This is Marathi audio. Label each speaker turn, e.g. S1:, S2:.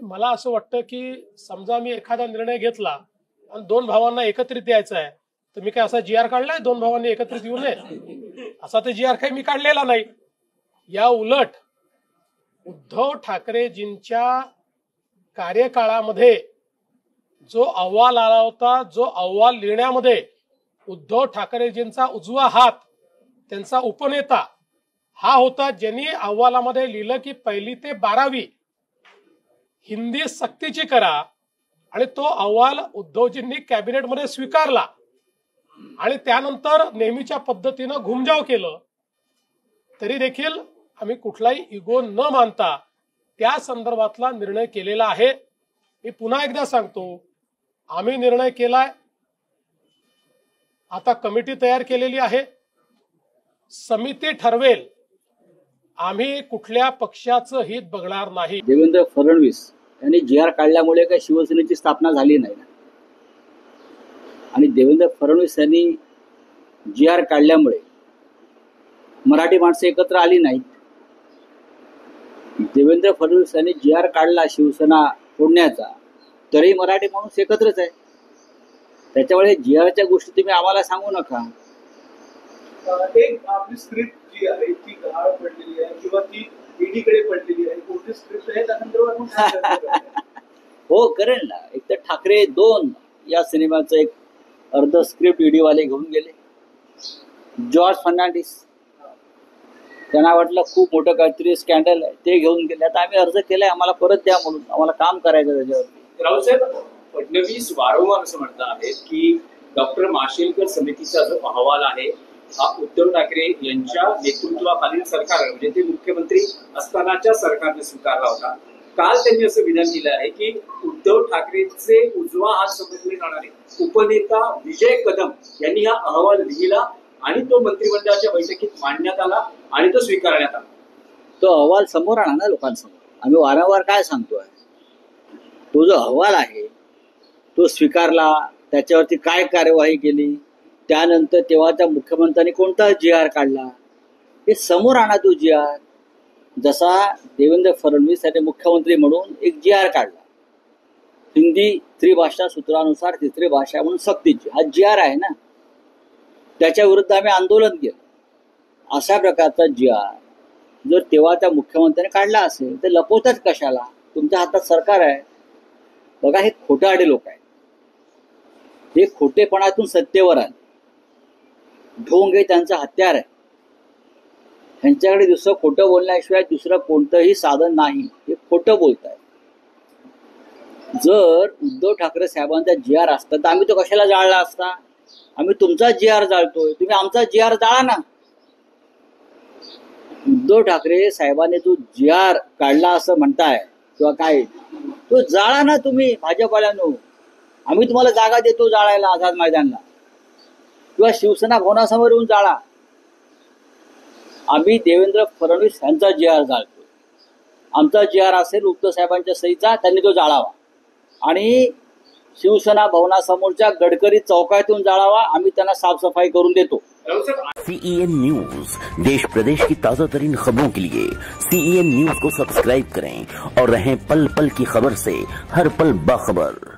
S1: मला असं वाटतं की समजा मी एखादा निर्णय घेतला आणि दोन भावांना एकत्रित यायचं आहे, तर मी काय असा जी.आर. काढलाय दोन भावांनी एकत्रित येऊ नये असा तर जी.आर. काही मी काढलेला नाही. या उलट उद्धव ठाकरेजींच्या कार्यकाळामध्ये जो अहवाल आला होता, जो अहवाल लिहिण्यामध्ये उद्धव ठाकरेजींचा उजवा हात, त्यांचा उपनेता हा होता, ज्यांनी अहवालामध्ये लिहिलं की 1ली ते 12वी हिंदी सक्तीची करा, आणि तो अहवाल उद्धवजींनी कॅबिनेटमध्ये स्वीकारला आणि त्यानंतर नेहमीच्या पद्धतीनं घुमजाव केलं. तरी देखील आम्ही कुठलाही इगो न मानता त्या संदर्भातला निर्णय केलेला आहे. मी पुन्हा एकदा सांगतो, आम्ही निर्णय केलाय. आता कमिटी तयार केलेली आहे, समिती ठरवेल. आम्ही कुठल्या पक्षाचं हित बघणार नाही.
S2: देवेंद्र फडणवीस यांनी जी.आर. काढल्यामुळे काही शिवसेनेची स्थापना झाली नाही, आणि देवेंद्र फडणवीस यांनी जी.आर. काढल्यामुळे मराठी माणसं एकत्र आली नाहीत. देवेंद्र फडणवीस यांनी जी.आर. काढला शिवसेना फोडण्याचा, तरी मराठी माणूस एकत्रच आहे. त्याच्यामुळे जी.आर.च्या गोष्टी तुम्ही आम्हाला सांगू नका.
S3: एक आपली स्क्रिप्ट जी आहे ती गहाळ पडलेली आहे किंवा ती ईडीकडे पडलेली आहे, कोणती स्क्रिप्ट आहे त्यानंतर
S2: हो करेल ना. एक तर ठाकरे 2 या सिनेमाचं एक अर्ध स्क्रिप्ट ईडीवाले घेऊन गेले. जॉर्ज फर्नांडिस त्यांना वाटलं खूप मोठं काहीतरी स्कॅन्डल आहे, ते घेऊन गेले. आता आम्ही अर्ज केलाय, आम्हाला परत द्या म्हणून, आम्हाला काम करायचं त्याच्यावरती.
S4: राहुल साहेब, फडणवीस वारंवार असं म्हणत आहेत की डॉक्टर माशेलकर समितीचा जो अहवाल आहे हा उद्धव ठाकरे यांच्या नेतृत्वाखालील सरकार, म्हणजे ते मुख्यमंत्री असतानाच्या सरकारने स्वीकारला होता. काल त्यांनी असं विधान केलं आहे की उद्धव ठाकरेंचे उजवा हात समजले जाणारे उपनेता विजय कदम यांनी हा अहवाल लिहिला आणि तो मंत्रिमंडळाच्या बैठकीत मांडण्यात आला आणि तो स्वीकारण्यात आला.
S2: तो अहवाल समोर आणा ना लोकांसमोर. आम्ही वारंवार काय सांगतोय, तो जो अहवाल आहे तो स्वीकारला, त्याच्यावरती काय कार्यवाही केली, त्यानंतर तेव्हाच्या मुख्यमंत्र्यांनी कोणता जी.आर. काढला, हे समोर आणा. तो जी.आर. जसा देवेंद्र फडणवीस यांनी मुख्यमंत्री म्हणून एक जी.आर. काढला, हिंदी त्रिभाषा सूत्रानुसार तिसरी भाषा म्हणून सक्तीची, हा जी.आर. आहे ना. त्याच्या विरुद्ध आम्ही आंदोलन केलं. अशा प्रकारचा जी.आर. जर तेव्हाच्या मुख्यमंत्र्यांनी काढला असेल तर लपवतात कशाला? तुमच्या हातात सरकार आहे. बघा, हे खोटारडे लोक आहेत. हे खोटेपणातून सत्तेवर आले. ढोंग हे त्यांचं हत्यार आहे. त्यांच्याकडे दुसरं खोटं बोलण्याशिवाय दुसरं कोणतंही साधन नाही. हे खोटं बोलत आहे. जर उद्धव ठाकरे साहेबांचा जी.आर. असता तर आम्ही तो कशाला जाळला असता? आम्ही तुमचा जी.आर. जाळतोय, तुम्ही आमचा जी.आर. जाळा ना. उद्धव ठाकरे साहेबांनी जो जी.आर. काढला असं म्हणताय किंवा काय, तो जाळा ना तुम्ही भाजपवाल्यांनो. आम्ही तुम्हाला जागा देतो जाळायला आझाद मैदानला किंवा शिवसेना भवनासमोर येऊन जाळा. आम्ही देवेंद्र फडणवीस यांचा जी.आर. जाळतो. आमचा जी.आर. असेल उद्धव साहेबांच्या सहीचा, त्यांनी तो जाळावा आणि शिवसेना भवनासमोरच्या गडकरी चौकातून जाळावा. आम्ही त्यांना साफसफाई करून देतो.
S5: CEN न्यूज, देश प्रदेश की ताजा तरीन खबरों के लिए CEN न्यूज को सब्सक्राइब करें और रहें पल पल की खबर से हर पल बाखबर.